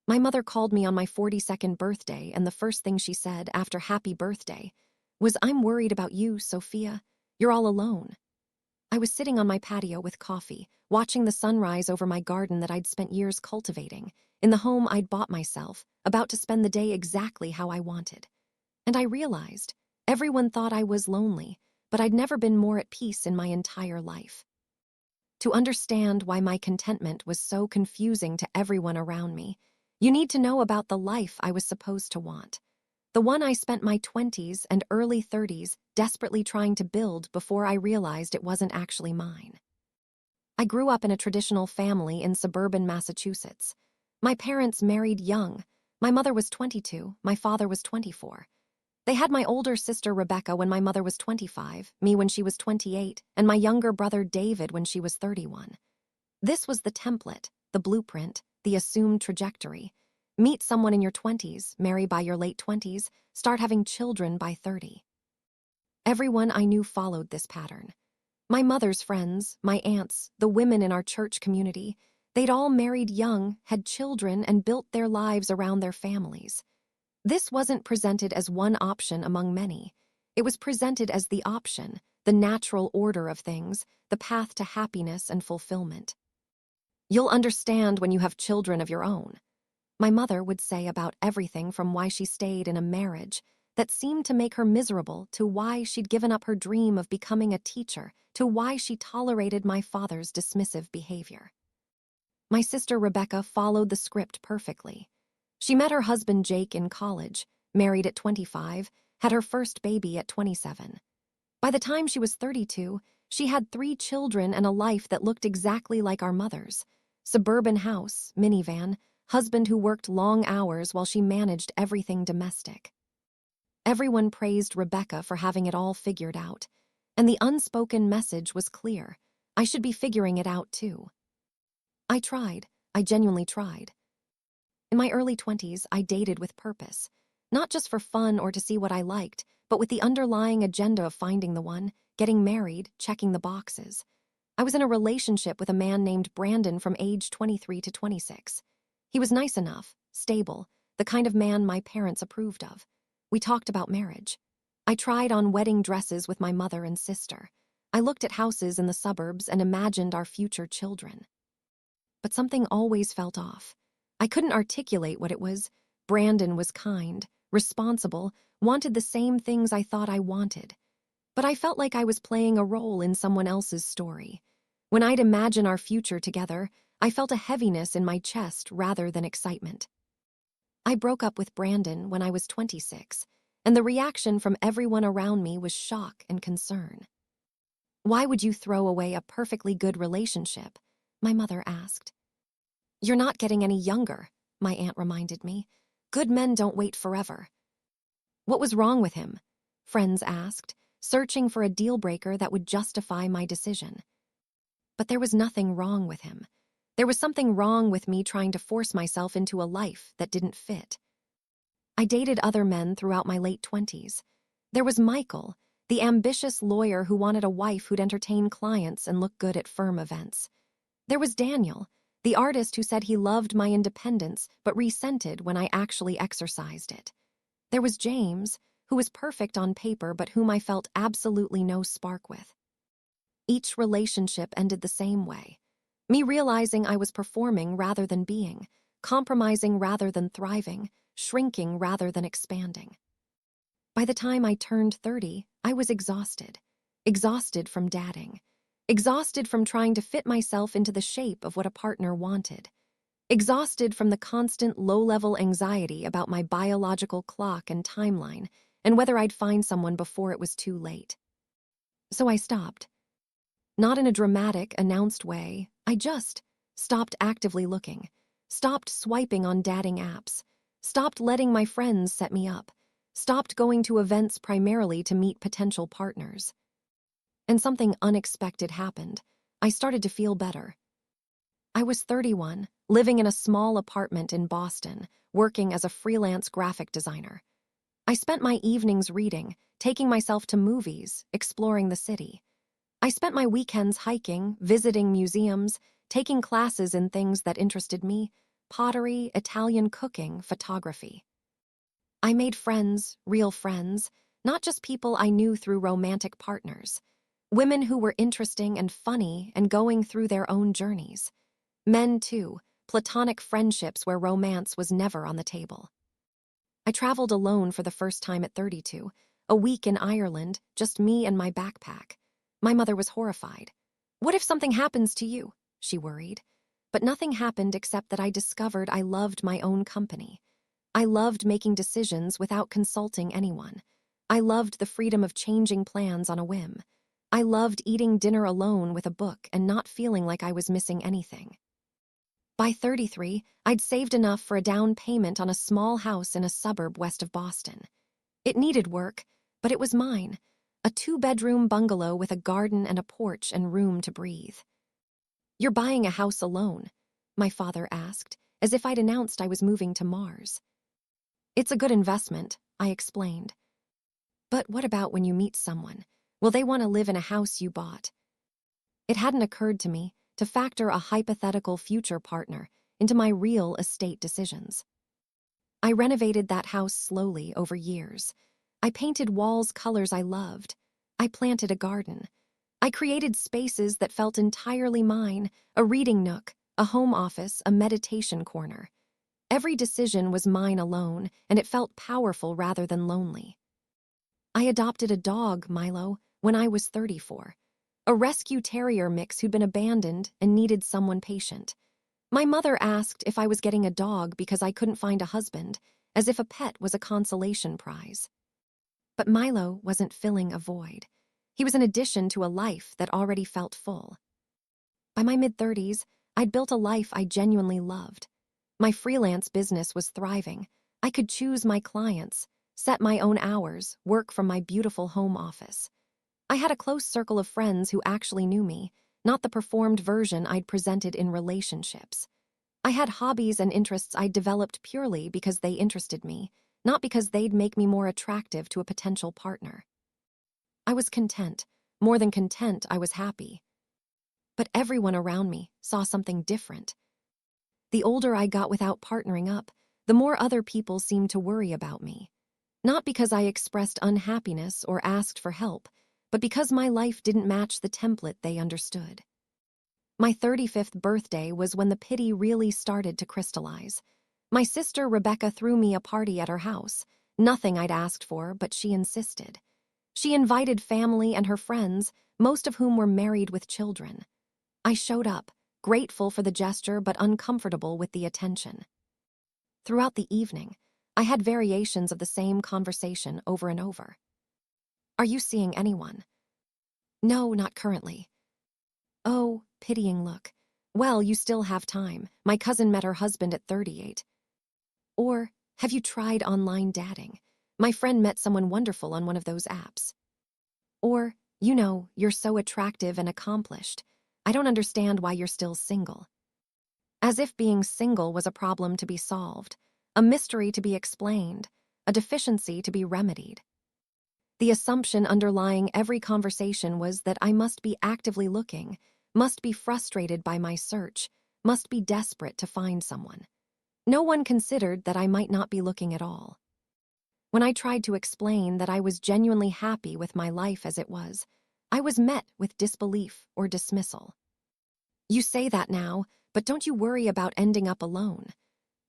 My mother called me on my 42nd birthday, and the first thing she said after happy birthday was, "I'm worried about you, Sophia. You're all alone." I was sitting on my patio with coffee, watching the sunrise over my garden that I'd spent years cultivating, in the home I'd bought myself, about to spend the day exactly how I wanted. And I realized everyone thought I was lonely, but I'd never been more at peace in my entire life. To understand why my contentment was so confusing to everyone around me, you need to know about the life I was supposed to want. The one I spent my 20s and early 30s desperately trying to build before I realized it wasn't actually mine. I grew up in a traditional family in suburban Massachusetts. My parents married young. My mother was 22, my father was 24. They had my older sister Rebecca when my mother was 25, me when she was 28, and my younger brother David when she was 31. This was the template, the blueprint, the assumed trajectory. Meet someone in your 20s, marry by your late 20s, start having children by 30. Everyone I knew followed this pattern. My mother's friends, my aunts, the women in our church community, they'd all married young, had children, and built their lives around their families. This wasn't presented as one option among many. It was presented as the option, the natural order of things, the path to happiness and fulfillment. "You'll understand when you have children of your own," my mother would say about everything from why she stayed in a marriage that seemed to make her miserable to why she'd given up her dream of becoming a teacher to why she tolerated my father's dismissive behavior. My sister Rebecca followed the script perfectly. She met her husband Jake in college, married at 25, had her first baby at 27. By the time she was 32, she had 3 children and a life that looked exactly like our mother's. Suburban house, minivan, husband who worked long hours while she managed everything domestic. Everyone praised Rebecca for having it all figured out, and the unspoken message was clear. I should be figuring it out too. I tried. I genuinely tried. In my early 20s, I dated with purpose, not just for fun or to see what I liked, but with the underlying agenda of finding the one, getting married, checking the boxes. I was in a relationship with a man named Brandon from age 23 to 26. He was nice enough, stable, the kind of man my parents approved of. We talked about marriage. I tried on wedding dresses with my mother and sister. I looked at houses in the suburbs and imagined our future children. But something always felt off. I couldn't articulate what it was. Brandon was kind, responsible, wanted the same things I thought I wanted. But I felt like I was playing a role in someone else's story. When I'd imagine our future together, I felt a heaviness in my chest rather than excitement. I broke up with Brandon when I was 26, and the reaction from everyone around me was shock and concern. "Why would you throw away a perfectly good relationship?" my mother asked. "You're not getting any younger," my aunt reminded me. "Good men don't wait forever." "What was wrong with him?" friends asked, searching for a deal breaker that would justify my decision. But there was nothing wrong with him. There was something wrong with me trying to force myself into a life that didn't fit. I dated other men throughout my late 20s. There was Michael, the ambitious lawyer who wanted a wife who'd entertain clients and look good at firm events. There was Daniel, the artist who said he loved my independence but resented when I actually exercised it. There was James, who was perfect on paper but whom I felt absolutely no spark with. Each relationship ended the same way. Me realizing I was performing rather than being, compromising rather than thriving, shrinking rather than expanding. By the time I turned 30, I was exhausted. Exhausted from dating. Exhausted from trying to fit myself into the shape of what a partner wanted. Exhausted from the constant low-level anxiety about my biological clock and timeline and whether I'd find someone before it was too late. So I stopped. Not in a dramatic, announced way. I just stopped actively looking, stopped swiping on dating apps, stopped letting my friends set me up, stopped going to events primarily to meet potential partners. And something unexpected happened. I started to feel better. I was 31, living in a small apartment in Boston, working as a freelance graphic designer. I spent my evenings reading, taking myself to movies, exploring the city. I spent my weekends hiking, visiting museums, taking classes in things that interested me, pottery, Italian cooking, photography. I made friends, real friends, not just people I knew through romantic partners. Women who were interesting and funny and going through their own journeys. Men, too, platonic friendships where romance was never on the table. I traveled alone for the first time at 32, a week in Ireland, just me and my backpack. My mother was horrified. "What if something happens to you?" she worried. But nothing happened except that I discovered I loved my own company. I loved making decisions without consulting anyone. I loved the freedom of changing plans on a whim. I loved eating dinner alone with a book and not feeling like I was missing anything. By 33, I'd saved enough for a down payment on a small house in a suburb west of Boston. It needed work, but it was mine. A 2-bedroom bungalow with a garden and a porch and room to breathe. "You're buying a house alone?" my father asked, as if I'd announced I was moving to Mars. "It's a good investment," I explained. "But what about when you meet someone? Will they want to live in a house you bought?" It hadn't occurred to me to factor a hypothetical future partner into my real estate decisions. I renovated that house slowly over years. I painted walls colors I loved. I planted a garden. I created spaces that felt entirely mine, a reading nook, a home office, a meditation corner. Every decision was mine alone, and it felt powerful rather than lonely. I adopted a dog, Milo, when I was 34. A rescue terrier mix who'd been abandoned and needed someone patient. My mother asked if I was getting a dog because I couldn't find a husband, as if a pet was a consolation prize. But Milo wasn't filling a void. He was an addition to a life that already felt full. By my mid-30s, I'd built a life I genuinely loved. My freelance business was thriving. I could choose my clients, set my own hours, work from my beautiful home office. I had a close circle of friends who actually knew me, not the performed version I'd presented in relationships. I had hobbies and interests I'd developed purely because they interested me, not because they'd make me more attractive to a potential partner. I was content. More than content, I was happy. But everyone around me saw something different. The older I got without partnering up, the more other people seemed to worry about me. Not because I expressed unhappiness or asked for help, but because my life didn't match the template they understood. My 35th birthday was when the pity really started to crystallize. My sister Rebecca threw me a party at her house. Nothing I'd asked for, but she insisted. She invited family and her friends, most of whom were married with children. I showed up, grateful for the gesture but uncomfortable with the attention. Throughout the evening, I had variations of the same conversation over and over. "Are you seeing anyone?" "No, not currently." "Oh," pitying look. "Well, you still have time. My cousin met her husband at 38. Or, "Have you tried online dating? My friend met someone wonderful on one of those apps." Or, "You're so attractive and accomplished. I don't understand why you're still single." As if being single was a problem to be solved, a mystery to be explained, a deficiency to be remedied. The assumption underlying every conversation was that I must be actively looking, must be frustrated by my search, must be desperate to find someone. No one considered that I might not be looking at all. When I tried to explain that I was genuinely happy with my life as it was, I was met with disbelief or dismissal. "You say that now, but don't you worry about ending up alone?"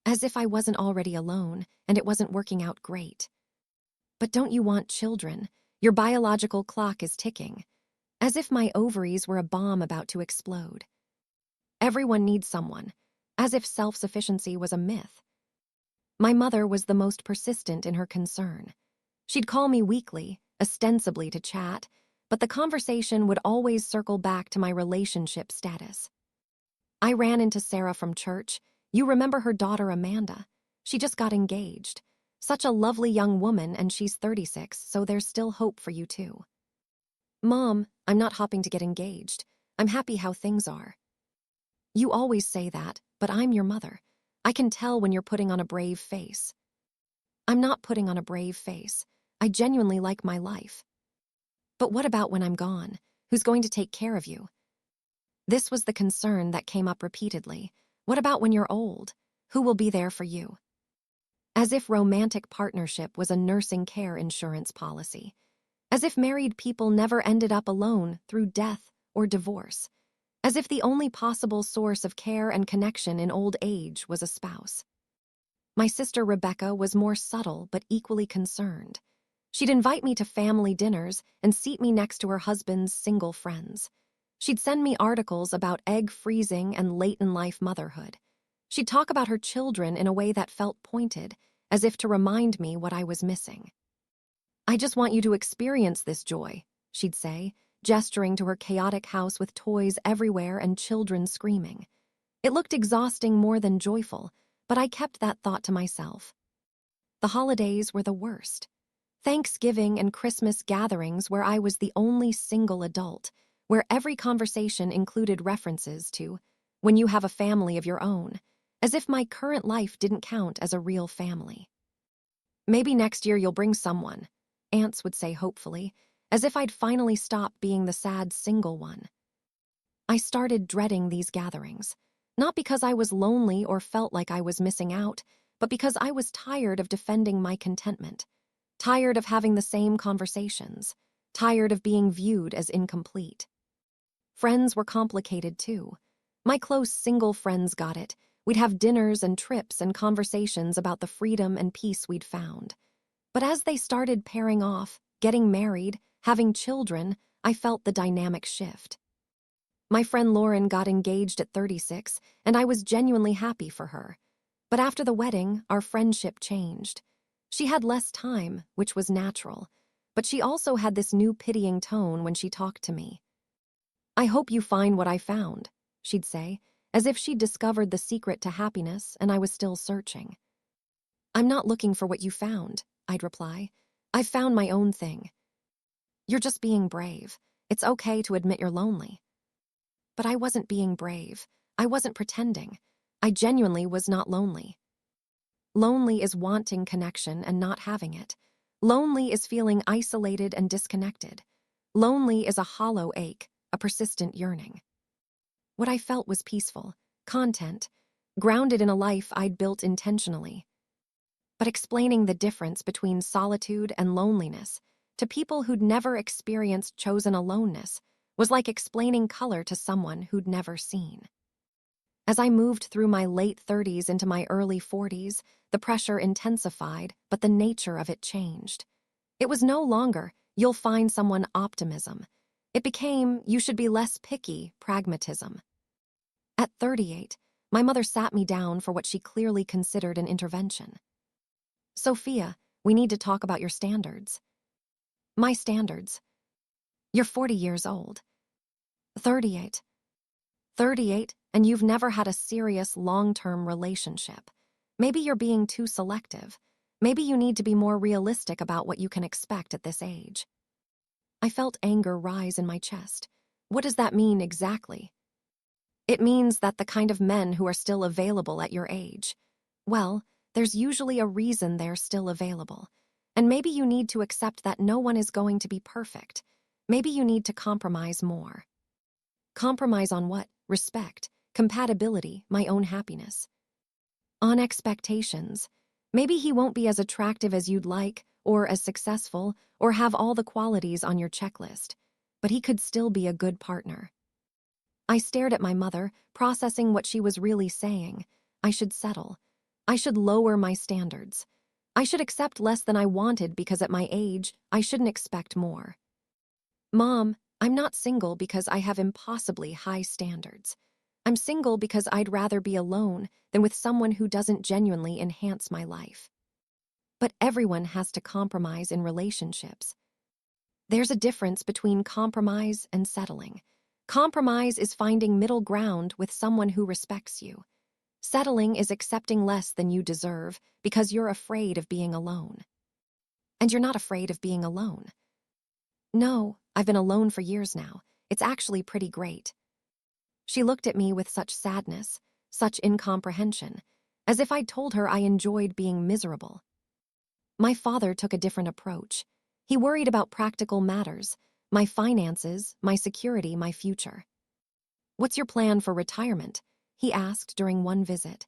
As if I wasn't already alone and it wasn't working out great. "But don't you want children? Your biological clock is ticking." As if my ovaries were a bomb about to explode. Everyone needs someone, as if self-sufficiency was a myth. My mother was the most persistent in her concern. She'd call me weekly, ostensibly to chat, but the conversation would always circle back to my relationship status. I ran into Sarah from church. "You remember her daughter Amanda? She just got engaged. Such a lovely young woman, and she's 36, so there's still hope for you too." "Mom, I'm not hopping to get engaged. I'm happy how things are." "You always say that, but I'm your mother. I can tell when you're putting on a brave face." "I'm not putting on a brave face. I genuinely like my life." "But what about when I'm gone? Who's going to take care of you?" This was the concern that came up repeatedly. "What about when you're old? Who will be there for you? As if romantic partnership was a nursing care insurance policy. As if married people never ended up alone through death or divorce. As if the only possible source of care and connection in old age was a spouse. My sister Rebecca was more subtle but equally concerned. She'd invite me to family dinners and seat me next to her husband's single friends. She'd send me articles about egg freezing and late-in-life motherhood. She'd talk about her children in a way that felt pointed, as if to remind me what I was missing. I just want you to experience this joy, she'd say, gesturing to her chaotic house with toys everywhere and children screaming. It looked exhausting more than joyful, but I kept that thought to myself. The holidays were the worst. Thanksgiving and Christmas gatherings where I was the only single adult, where every conversation included references to when you have a family of your own, as if my current life didn't count as a real family. Maybe next year you'll bring someone, aunts would say hopefully, as if I'd finally stop being the sad single one. I started dreading these gatherings, not because I was lonely or felt like I was missing out, but because I was tired of defending my contentment, tired of having the same conversations, tired of being viewed as incomplete. Friends were complicated too. My close single friends got it. We'd have dinners and trips and conversations about the freedom and peace we'd found. But as they started pairing off, getting married, having children, I felt the dynamic shift. My friend Lauren got engaged at 36, and I was genuinely happy for her. But after the wedding, our friendship changed. She had less time, which was natural, but she also had this new pitying tone when she talked to me. I hope you find what I found, she'd say, as if she'd discovered the secret to happiness and I was still searching. I'm not looking for what you found, I'd reply. I've found my own thing. You're just being brave. It's okay to admit you're lonely. But I wasn't being brave. I wasn't pretending. I genuinely was not lonely. Lonely is wanting connection and not having it. Lonely is feeling isolated and disconnected. Lonely is a hollow ache, a persistent yearning. What I felt was peaceful, content, grounded in a life I'd built intentionally. But explaining the difference between solitude and loneliness to people who'd never experienced chosen aloneness was like explaining color to someone who'd never seen. As I moved through my late 30s into my early 40s, the pressure intensified, but the nature of it changed. It was no longer, you'll find someone optimism. It became, you should be less picky, pragmatism. At 38, my mother sat me down for what she clearly considered an intervention. Sophia, we need to talk about your standards. My standards. You're 40 years old. 38. 38, and you've never had a serious long-term relationship. Maybe you're being too selective. Maybe you need to be more realistic about what you can expect at this age. I felt anger rise in my chest. What does that mean exactly? It means that the kind of men who are still available at your age, well, there's usually a reason they're still available. And maybe you need to accept that no one is going to be perfect. Maybe you need to compromise more. Compromise on what? Respect, compatibility, my own happiness. On expectations. Maybe he won't be as attractive as you'd like, or as successful, or have all the qualities on your checklist, but he could still be a good partner. I stared at my mother, processing what she was really saying. I should settle. I should lower my standards. I should accept less than I wanted because at my age, I shouldn't expect more. Mom, I'm not single because I have impossibly high standards. I'm single because I'd rather be alone than with someone who doesn't genuinely enhance my life. But everyone has to compromise in relationships. There's a difference between compromise and settling. Compromise is finding middle ground with someone who respects you. Settling is accepting less than you deserve because you're afraid of being alone. And you're not afraid of being alone. No, I've been alone for years now. It's actually pretty great. She looked at me with such sadness, such incomprehension, as if I'd told her I enjoyed being miserable. My father took a different approach. He worried about practical matters, my finances, my security, my future. What's your plan for retirement? He asked during one visit.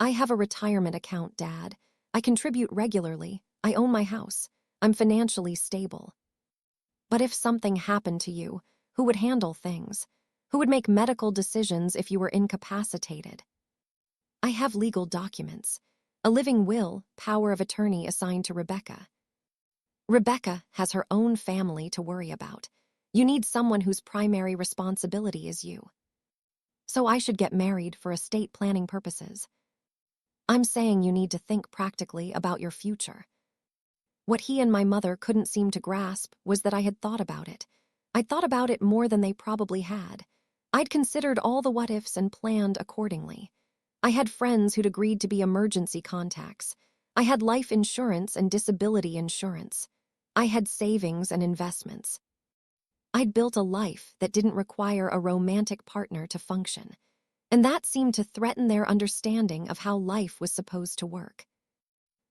I have a retirement account, Dad. I contribute regularly. I own my house. I'm financially stable. But if something happened to you, who would handle things? Who would make medical decisions if you were incapacitated? I have legal documents. A living will, power of attorney assigned to Rebecca. Rebecca has her own family to worry about. You need someone whose primary responsibility is you. So I should get married for estate planning purposes. I'm saying you need to think practically about your future. What he and my mother couldn't seem to grasp was that I had thought about it. I'd thought about it more than they probably had. I'd considered all the what-ifs and planned accordingly. I had friends who'd agreed to be emergency contacts. I had life insurance and disability insurance. I had savings and investments. I'd built a life that didn't require a romantic partner to function, and that seemed to threaten their understanding of how life was supposed to work.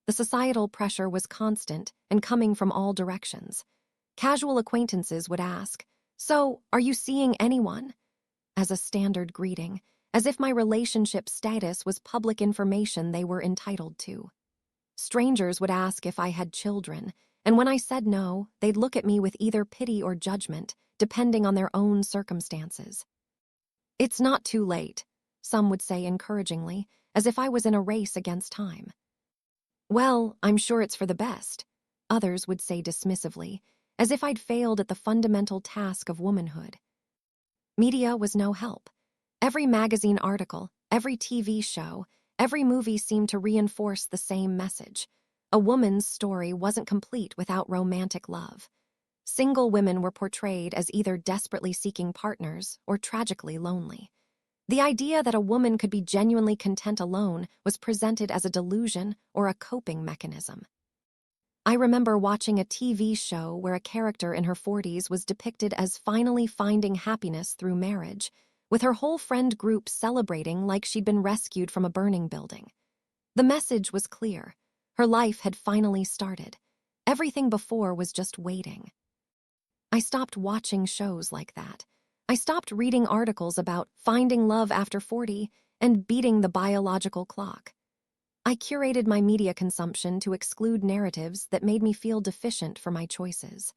The societal pressure was constant and coming from all directions. Casual acquaintances would ask, "So, are you seeing anyone?" as a standard greeting, as if my relationship status was public information they were entitled to. Strangers would ask if I had children, and when I said no, they'd look at me with either pity or judgment, depending on their own circumstances. "It's not too late," some would say encouragingly, as if I was in a race against time. "Well, I'm sure it's for the best," others would say dismissively, as if I'd failed at the fundamental task of womanhood. Media was no help. Every magazine article, every TV show, every movie seemed to reinforce the same message. A woman's story wasn't complete without romantic love. Single women were portrayed as either desperately seeking partners or tragically lonely. The idea that a woman could be genuinely content alone was presented as a delusion or a coping mechanism. I remember watching a TV show where a character in her 40s was depicted as finally finding happiness through marriage, with her whole friend group celebrating like she'd been rescued from a burning building. The message was clear. Her life had finally started. Everything before was just waiting. I stopped watching shows like that. I stopped reading articles about finding love after 40 and beating the biological clock. I curated my media consumption to exclude narratives that made me feel deficient for my choices.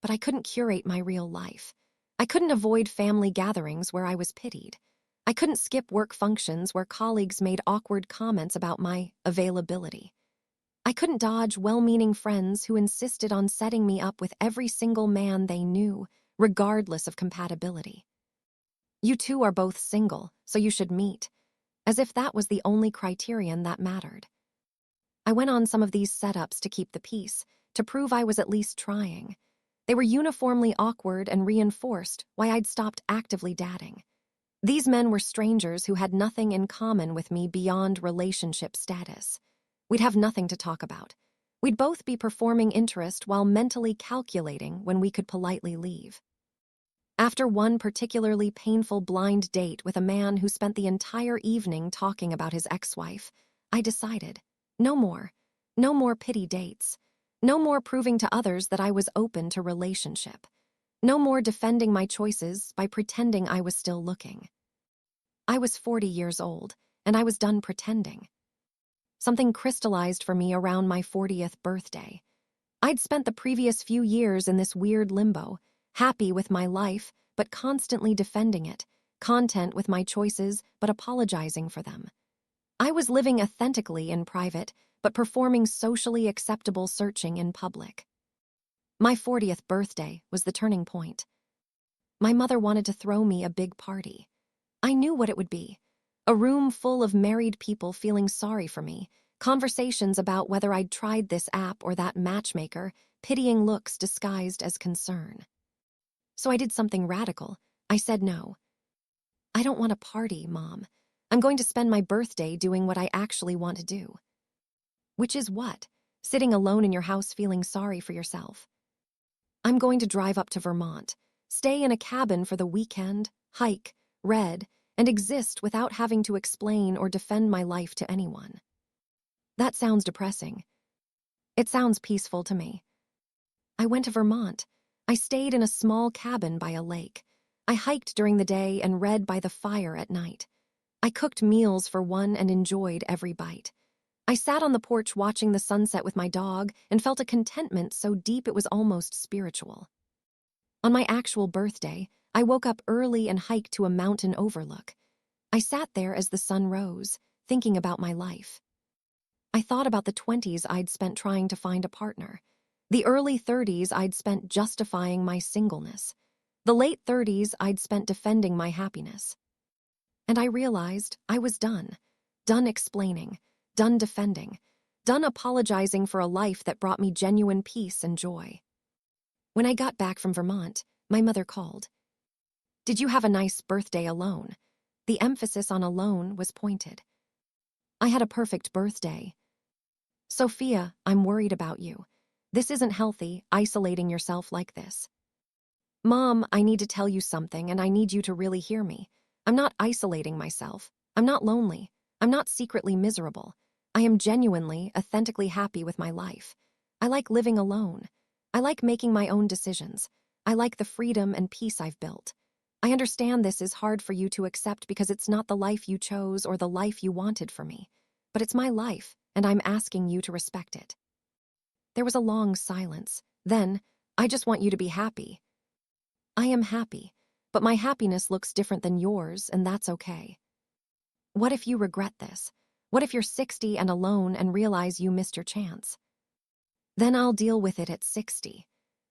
But I couldn't curate my real life. I couldn't avoid family gatherings where I was pitied. I couldn't skip work functions where colleagues made awkward comments about my availability. I couldn't dodge well-meaning friends who insisted on setting me up with every single man they knew, regardless of compatibility. "You two are both single, so you should meet," as if that was the only criterion that mattered. I went on some of these setups to keep the peace, to prove I was at least trying. They were uniformly awkward and reinforced why I'd stopped actively dating. These men were strangers who had nothing in common with me beyond relationship status. We'd have nothing to talk about. We'd both be performing interest while mentally calculating when we could politely leave. After one particularly painful blind date with a man who spent the entire evening talking about his ex-wife, I decided, no more. No more pity dates. No more proving to others that I was open to relationship. No more defending my choices by pretending I was still looking. I was 40 years old, and I was done pretending. Something crystallized for me around my 40th birthday. I'd spent the previous few years in this weird limbo, happy with my life, but constantly defending it, content with my choices, but apologizing for them. I was living authentically in private, but performing socially acceptable searching in public. My 40th birthday was the turning point. My mother wanted to throw me a big party. I knew what it would be. A room full of married people feeling sorry for me, conversations about whether I'd tried this app or that matchmaker, pitying looks disguised as concern. So I did something radical. I said no. "I don't want a party, Mom. I'm going to spend my birthday doing what I actually want to do." "Which is what? Sitting alone in your house feeling sorry for yourself." "I'm going to drive up to Vermont, stay in a cabin for the weekend, hike, read, and exist without having to explain or defend my life to anyone." That sounds depressing. It sounds peaceful to me. I went to Vermont. I stayed in a small cabin by a lake. I hiked during the day and read by the fire at night. I cooked meals for one and enjoyed every bite. I sat on the porch watching the sunset with my dog and felt a contentment so deep it was almost spiritual. On my actual birthday, I woke up early and hiked to a mountain overlook. I sat there as the sun rose, thinking about my life. I thought about the 20s I'd spent trying to find a partner, the early 30s I'd spent justifying my singleness, the late 30s I'd spent defending my happiness. And I realized I was done explaining, done defending, done apologizing for a life that brought me genuine peace and joy. When I got back from Vermont, my mother called. "Did you have a nice birthday alone?" The emphasis on alone was pointed. "I had a perfect birthday." "Sophia, I'm worried about you. This isn't healthy, isolating yourself like this." "Mom, I need to tell you something and I need you to really hear me. I'm not isolating myself. I'm not lonely. I'm not secretly miserable. I am genuinely, authentically happy with my life. I like living alone. I like making my own decisions. I like the freedom and peace I've built. I understand this is hard for you to accept because it's not the life you chose or the life you wanted for me. But it's my life, and I'm asking you to respect it." There was a long silence. Then, "I just want you to be happy." "I am happy, but my happiness looks different than yours, and that's okay." "What if you regret this? What if you're 60 and alone and realize you missed your chance?" "Then I'll deal with it at 60.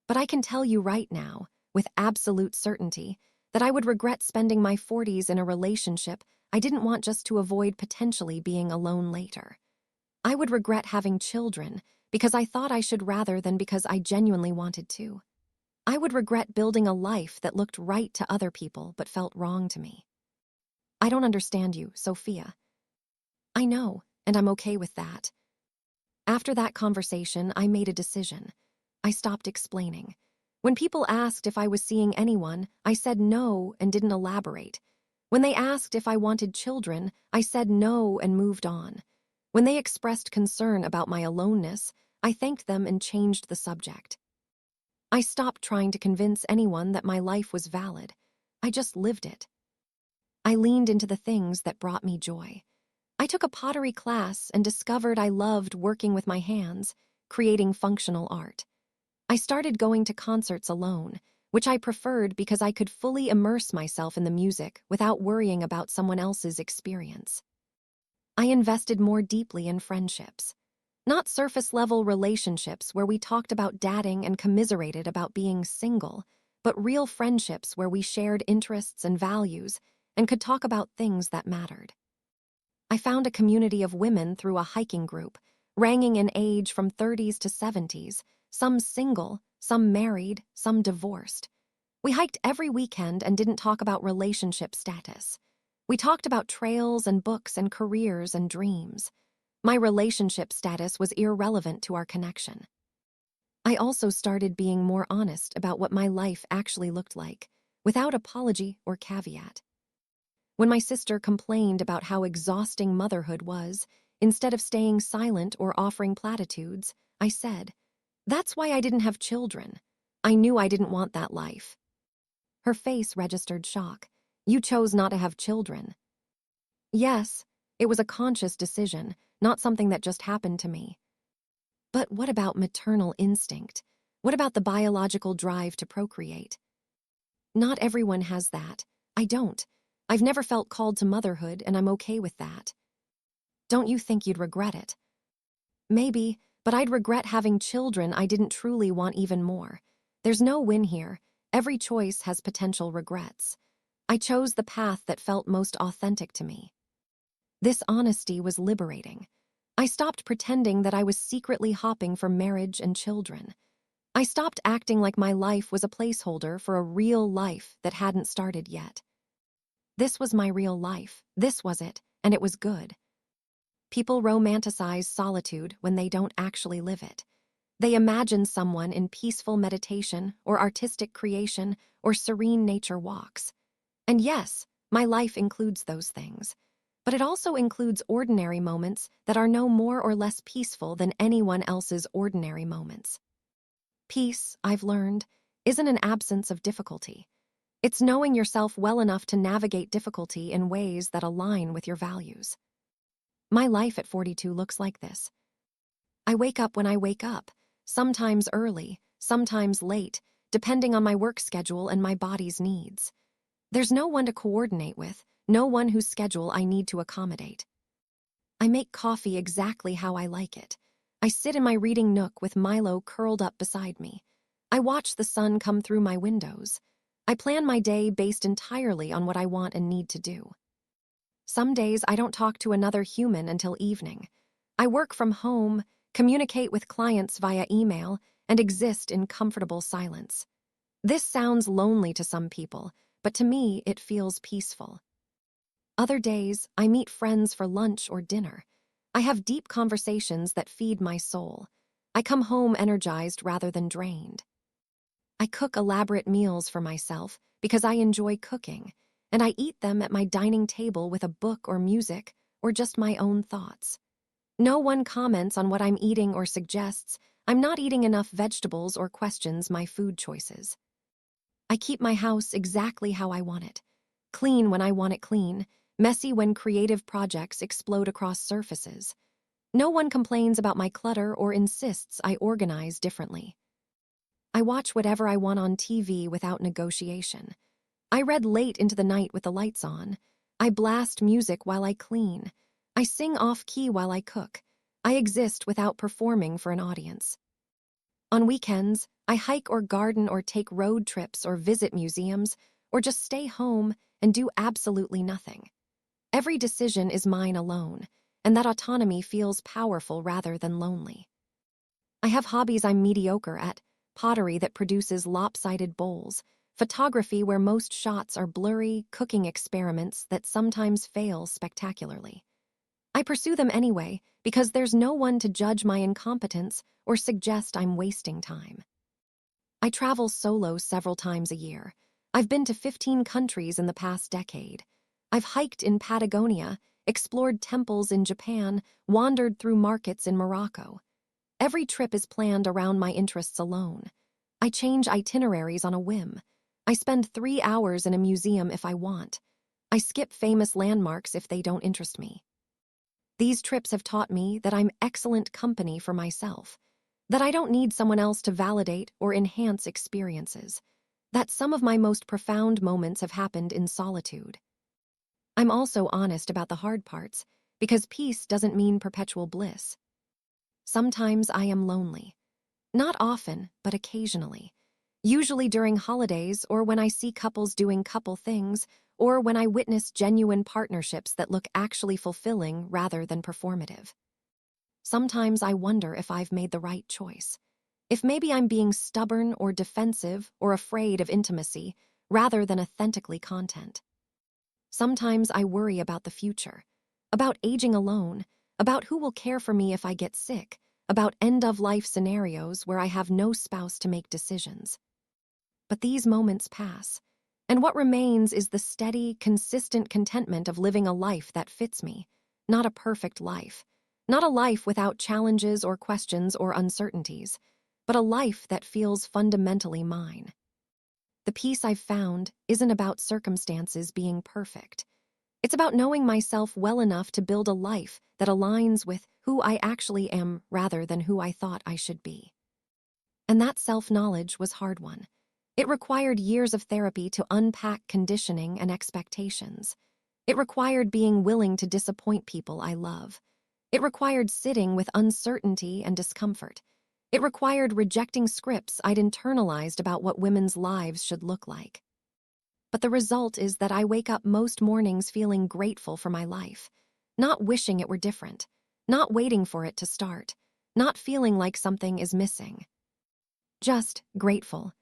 But I can tell you right now, with absolute certainty, that I would regret spending my 40s in a relationship I didn't want just to avoid potentially being alone later. I would regret having children because I thought I should rather than because I genuinely wanted to. I would regret building a life that looked right to other people but felt wrong to me. I don't understand you, Sophia. I know, and I'm okay with that. After that conversation, I made a decision. I stopped explaining. When people asked if I was seeing anyone, I said no and didn't elaborate. When they asked if I wanted children, I said no and moved on. When they expressed concern about my aloneness, I thanked them and changed the subject. I stopped trying to convince anyone that my life was valid. I just lived it. I leaned into the things that brought me joy. I took a pottery class and discovered I loved working with my hands, creating functional art. I started going to concerts alone, which I preferred because I could fully immerse myself in the music without worrying about someone else's experience. I invested more deeply in friendships. Not surface-level relationships where we talked about dating and commiserated about being single, but real friendships where we shared interests and values and could talk about things that mattered. I found a community of women through a hiking group, ranging in age from 30s to 70s, some single, some married, some divorced. We hiked every weekend and didn't talk about relationship status. We talked about trails and books and careers and dreams. My relationship status was irrelevant to our connection. I also started being more honest about what my life actually looked like, without apology or caveat. When my sister complained about how exhausting motherhood was, instead of staying silent or offering platitudes, I said, "That's why I didn't have children. I knew I didn't want that life." Her face registered shock. "You chose not to have children." Yes, it was a conscious decision, not something that just happened to me. But what about maternal instinct? What about the biological drive to procreate? Not everyone has that. I don't. I've never felt called to motherhood, and I'm okay with that. Don't you think you'd regret it? Maybe, but I'd regret having children I didn't truly want even more. There's no win here. Every choice has potential regrets. I chose the path that felt most authentic to me. This honesty was liberating. I stopped pretending that I was secretly hopping for marriage and children. I stopped acting like my life was a placeholder for a real life that hadn't started yet. This was my real life. This was it, and it was good. People romanticize solitude when they don't actually live it. They imagine someone in peaceful meditation or artistic creation or serene nature walks. And yes, my life includes those things. But it also includes ordinary moments that are no more or less peaceful than anyone else's ordinary moments. Peace, I've learned, isn't an absence of difficulty. It's knowing yourself well enough to navigate difficulty in ways that align with your values. My life at 42 looks like this. I wake up when I wake up, sometimes early, sometimes late, depending on my work schedule and my body's needs. There's no one to coordinate with, no one whose schedule I need to accommodate. I make coffee exactly how I like it. I sit in my reading nook with Milo curled up beside me. I watch the sun come through my windows. I plan my day based entirely on what I want and need to do. Some days I don't talk to another human until evening. I work from home, communicate with clients via email, and exist in comfortable silence. This sounds lonely to some people, but to me it feels peaceful. Other days, I meet friends for lunch or dinner. I have deep conversations that feed my soul. I come home energized rather than drained. I cook elaborate meals for myself because I enjoy cooking, and I eat them at my dining table with a book or music or just my own thoughts. No one comments on what I'm eating or suggests I'm not eating enough vegetables or questions my food choices. I keep my house exactly how I want it. Clean when I want it clean, messy when creative projects explode across surfaces. No one complains about my clutter or insists I organize differently. I watch whatever I want on TV without negotiation. I read late into the night with the lights on. I blast music while I clean. I sing off-key while I cook. I exist without performing for an audience. On weekends, I hike or garden or take road trips or visit museums or just stay home and do absolutely nothing. Every decision is mine alone, and that autonomy feels powerful rather than lonely. I have hobbies I'm mediocre at: pottery that produces lopsided bowls, photography where most shots are blurry, cooking experiments that sometimes fail spectacularly. I pursue them anyway because there's no one to judge my incompetence or suggest I'm wasting time. I travel solo several times a year. I've been to 15 countries in the past decade. I've hiked in Patagonia, explored temples in Japan, wandered through markets in Morocco. Every trip is planned around my interests alone. I change itineraries on a whim. I spend 3 hours in a museum if I want. I skip famous landmarks if they don't interest me. These trips have taught me that I'm excellent company for myself, that I don't need someone else to validate or enhance experiences, that some of my most profound moments have happened in solitude. I'm also honest about the hard parts, because peace doesn't mean perpetual bliss. Sometimes I am lonely. Not often, but occasionally. Usually during holidays or when I see couples doing couple things, or when I witness genuine partnerships that look actually fulfilling rather than performative. Sometimes I wonder if I've made the right choice. If maybe I'm being stubborn or defensive or afraid of intimacy rather than authentically content. Sometimes I worry about the future, about aging alone, about who will care for me if I get sick, about end-of-life scenarios where I have no spouse to make decisions. But these moments pass, and what remains is the steady, consistent contentment of living a life that fits me, not a perfect life, not a life without challenges or questions or uncertainties, but a life that feels fundamentally mine. The peace I've found isn't about circumstances being perfect. It's about knowing myself well enough to build a life that aligns with who I actually am rather than who I thought I should be. And that self-knowledge was hard one. It required years of therapy to unpack conditioning and expectations. It required being willing to disappoint people I love. It required sitting with uncertainty and discomfort. It required rejecting scripts I'd internalized about what women's lives should look like. But the result is that I wake up most mornings feeling grateful for my life, not wishing it were different, not waiting for it to start, not feeling like something is missing. Just grateful.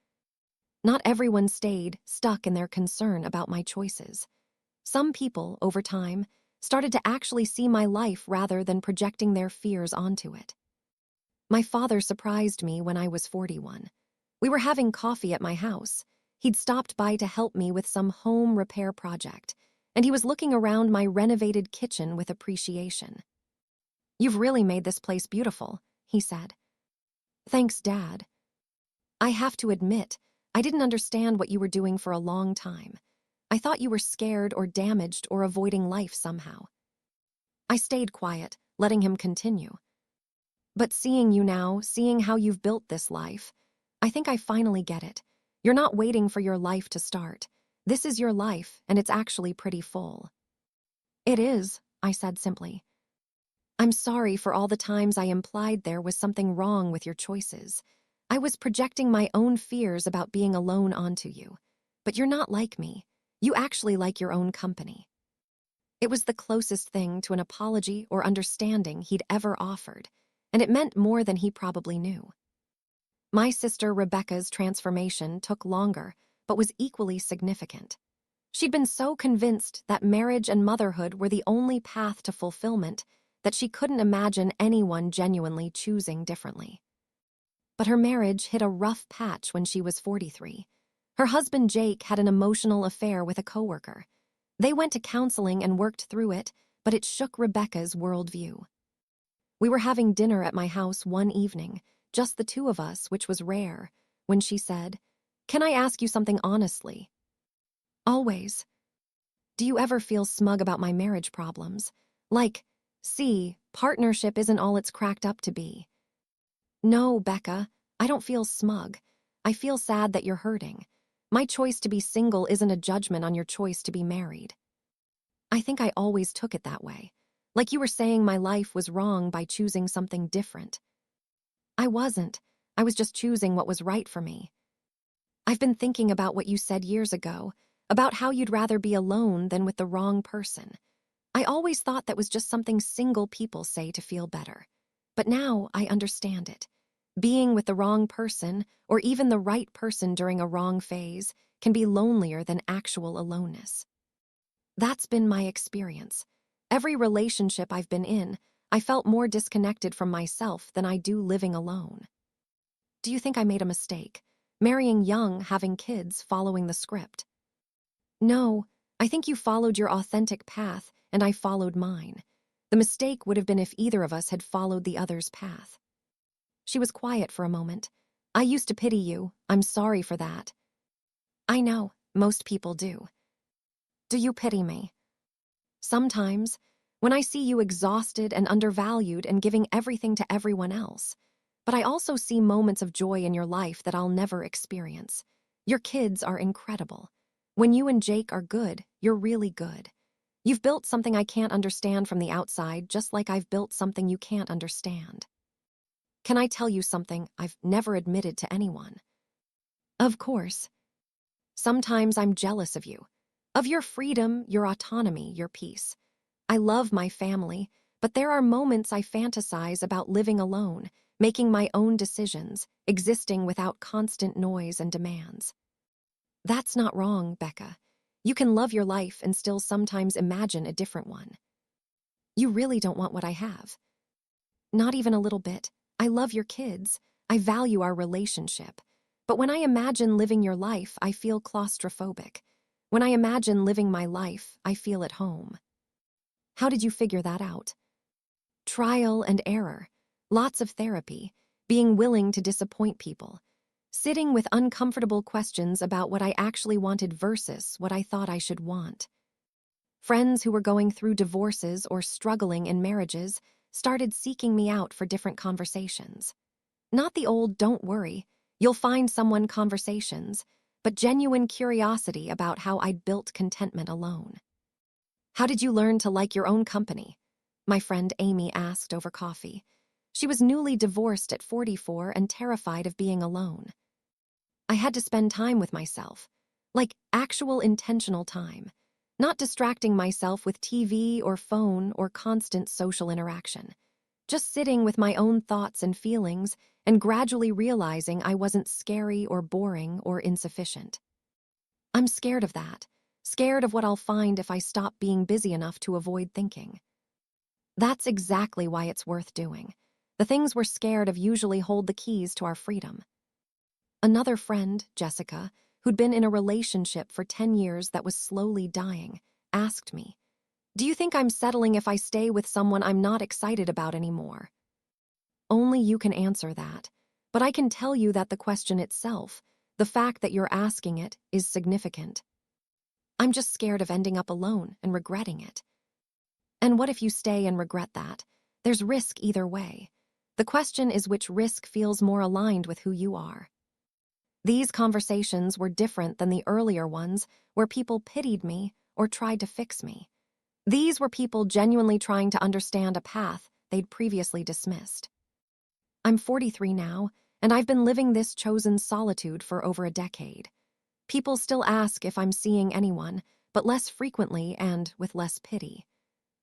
Not everyone stayed stuck in their concern about my choices. Some people, over time, started to actually see my life rather than projecting their fears onto it. My father surprised me when I was 41. We were having coffee at my house. He'd stopped by to help me with some home repair project, and he was looking around my renovated kitchen with appreciation. "You've really made this place beautiful," he said. "Thanks, Dad." I have to admit, I didn't understand what you were doing for a long time. I thought you were scared or damaged or avoiding life somehow. I stayed quiet, letting him continue. But seeing you now, seeing how you've built this life, I think I finally get it. You're not waiting for your life to start. This is your life, and it's actually pretty full. It is, I said simply. I'm sorry for all the times I implied there was something wrong with your choices. I was projecting my own fears about being alone onto you. But you're not like me. You actually like your own company. It was the closest thing to an apology or understanding he'd ever offered, and it meant more than he probably knew. My sister Rebecca's transformation took longer, but was equally significant. She'd been so convinced that marriage and motherhood were the only path to fulfillment that she couldn't imagine anyone genuinely choosing differently. But her marriage hit a rough patch when she was 43. Her husband Jake had an emotional affair with a coworker. They went to counseling and worked through it, but it shook Rebecca's worldview. We were having dinner at my house one evening, just the two of us, which was rare, when she said, "Can I ask you something honestly?" "Always." "Do you ever feel smug about my marriage problems? Like, see, partnership isn't all it's cracked up to be." "No, Becca, I don't feel smug. I feel sad that you're hurting. My choice to be single isn't a judgment on your choice to be married." I think I always took it that way. Like you were saying my life was wrong by choosing something different. I wasn't. I was just choosing what was right for me. I've been thinking about what you said years ago, about how you'd rather be alone than with the wrong person. I always thought that was just something single people say to feel better. But now I understand it. Being with the wrong person, or even the right person during a wrong phase, can be lonelier than actual aloneness. That's been my experience. Every relationship I've been in, I felt more disconnected from myself than I do living alone. Do you think I made a mistake? Marrying young, having kids, following the script? No, I think you followed your authentic path, and I followed mine. The mistake would have been if either of us had followed the other's path. She was quiet for a moment. "I used to pity you. I'm sorry for that." "I know, most people do." "Do you pity me?" "Sometimes, when I see you exhausted and undervalued and giving everything to everyone else. But I also see moments of joy in your life that I'll never experience. Your kids are incredible. When you and Jake are good, you're really good. You've built something I can't understand from the outside, just like I've built something you can't understand. Can I tell you something I've never admitted to anyone?" "Of course." "Sometimes I'm jealous of you. Of your freedom, your autonomy, your peace. I love my family, but there are moments I fantasize about living alone, making my own decisions, existing without constant noise and demands." That's not wrong, Becca. You can love your life and still sometimes imagine a different one. You really don't want what I have. Not even a little bit. I love your kids. I value our relationship. But when I imagine living your life, I feel claustrophobic. When I imagine living my life, I feel at home. How did you figure that out? Trial and error. Lots of therapy. Being willing to disappoint people. Sitting with uncomfortable questions about what I actually wanted versus what I thought I should want. Friends who were going through divorces or struggling in marriages started seeking me out for different conversations. Not the old "don't worry, you'll find someone" conversations, but genuine curiosity about how I'd built contentment alone. "How did you learn to like your own company?" my friend Amy asked over coffee. She was newly divorced at 44 and terrified of being alone. I had to spend time with myself, like actual intentional time, not distracting myself with TV or phone or constant social interaction. Just sitting with my own thoughts and feelings and gradually realizing I wasn't scary or boring or insufficient. I'm scared of that, scared of what I'll find if I stop being busy enough to avoid thinking. That's exactly why it's worth doing. The things we're scared of usually hold the keys to our freedom. Another friend, Jessica, who'd been in a relationship for 10 years that was slowly dying, asked me, "Do you think I'm settling if I stay with someone I'm not excited about anymore?" Only you can answer that, but I can tell you that the question itself, The fact that you're asking it is significant. I'm just scared of ending up alone and regretting it. And what if you stay and regret that? There's risk either way. The question is which risk feels more aligned with who you are. These conversations were different than the earlier ones where people pitied me or tried to fix me. These were people genuinely trying to understand a path they'd previously dismissed. I'm 43 now, and I've been living this chosen solitude for over a decade. People still ask if I'm seeing anyone, but less frequently and with less pity.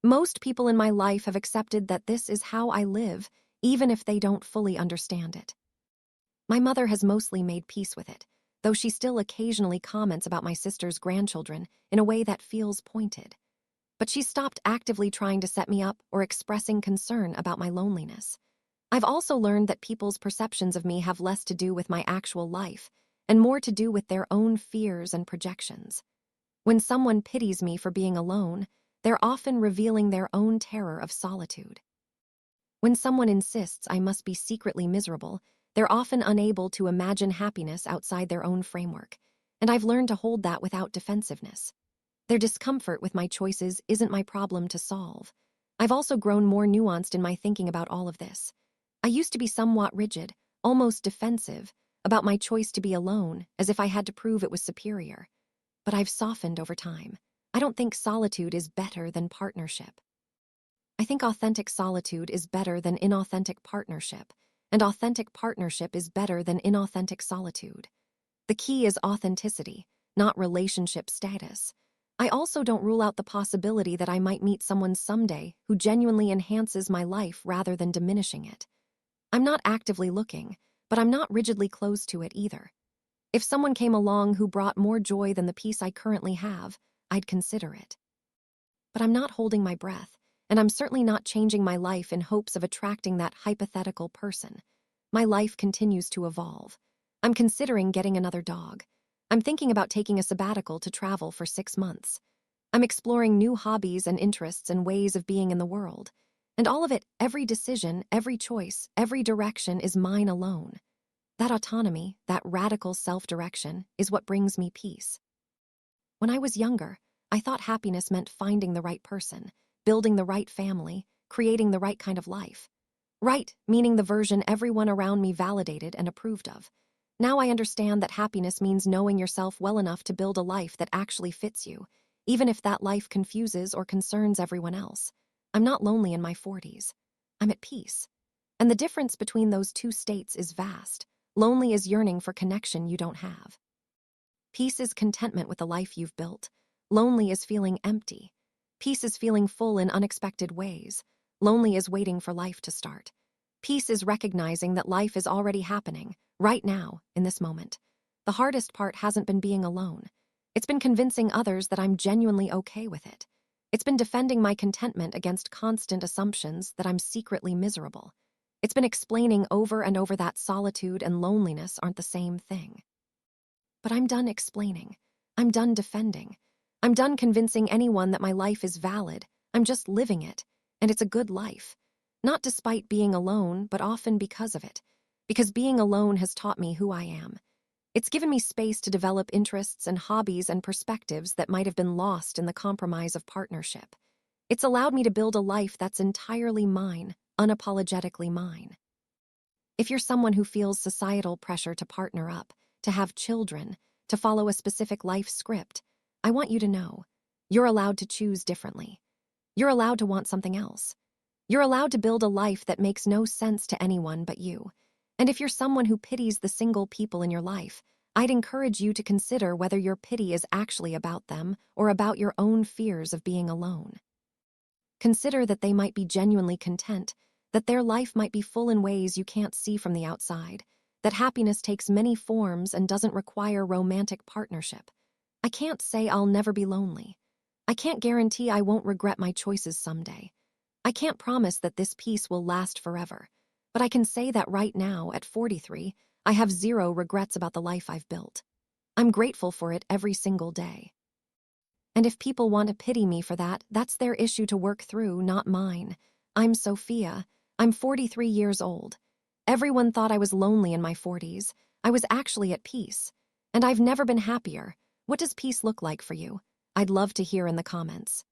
Most people in my life have accepted that this is how I live, even if they don't fully understand it. My mother has mostly made peace with it, though she still occasionally comments about my sister's grandchildren in a way that feels pointed. But she's stopped actively trying to set me up or expressing concern about my loneliness. I've also learned that people's perceptions of me have less to do with my actual life and more to do with their own fears and projections. When someone pities me for being alone, they're often revealing their own terror of solitude. When someone insists I must be secretly miserable, they're often unable to imagine happiness outside their own framework, and I've learned to hold that without defensiveness. Their discomfort with my choices isn't my problem to solve. I've also grown more nuanced in my thinking about all of this. I used to be somewhat rigid, almost defensive, about my choice to be alone, as if I had to prove it was superior. But I've softened over time. I don't think solitude is better than partnership. I think authentic solitude is better than inauthentic partnership, and authentic partnership is better than inauthentic solitude. The key is authenticity, not relationship status. I also don't rule out the possibility that I might meet someone someday who genuinely enhances my life rather than diminishing it. I'm not actively looking, but I'm not rigidly closed to it either. If someone came along who brought more joy than the peace I currently have, I'd consider it. But I'm not holding my breath, and I'm certainly not changing my life in hopes of attracting that hypothetical person. My life continues to evolve. I'm considering getting another dog. I'm thinking about taking a sabbatical to travel for 6 months. I'm exploring new hobbies and interests and ways of being in the world. And all of it, every decision, every choice, every direction is mine alone. That autonomy, that radical self-direction, is what brings me peace. When I was younger, I thought happiness meant finding the right person, building the right family, creating the right kind of life. Right, meaning the version everyone around me validated and approved of. Now I understand that happiness means knowing yourself well enough to build a life that actually fits you, even if that life confuses or concerns everyone else. I'm not lonely in my 40s. I'm at peace. And the difference between those two states is vast. Lonely is yearning for connection you don't have. Peace is contentment with the life you've built. Lonely is feeling empty. Peace is feeling full in unexpected ways. Lonely is waiting for life to start. Peace is recognizing that life is already happening, right now, in this moment. The hardest part hasn't been being alone. It's been convincing others that I'm genuinely okay with it. It's been defending my contentment against constant assumptions that I'm secretly miserable. It's been explaining over and over that solitude and loneliness aren't the same thing. But I'm done explaining. I'm done defending. I'm done convincing anyone that my life is valid. I'm just living it, and it's a good life. Not despite being alone, but often because of it. Because being alone has taught me who I am. It's given me space to develop interests and hobbies and perspectives that might have been lost in the compromise of partnership. It's allowed me to build a life that's entirely mine, unapologetically mine. If you're someone who feels societal pressure to partner up, to have children, to follow a specific life script, I want you to know, you're allowed to choose differently. You're allowed to want something else. You're allowed to build a life that makes no sense to anyone but you. And if you're someone who pities the single people in your life, I'd encourage you to consider whether your pity is actually about them or about your own fears of being alone. Consider that they might be genuinely content, that their life might be full in ways you can't see from the outside, that happiness takes many forms and doesn't require romantic partnership. I can't say I'll never be lonely. I can't guarantee I won't regret my choices someday. I can't promise that this peace will last forever. But I can say that right now, at 43, I have zero regrets about the life I've built. I'm grateful for it every single day. And if people want to pity me for that, that's their issue to work through, not mine. I'm Sophia. I'm 43 years old. Everyone thought I was lonely in my 40s. I was actually at peace. And I've never been happier. What does peace look like for you? I'd love to hear in the comments.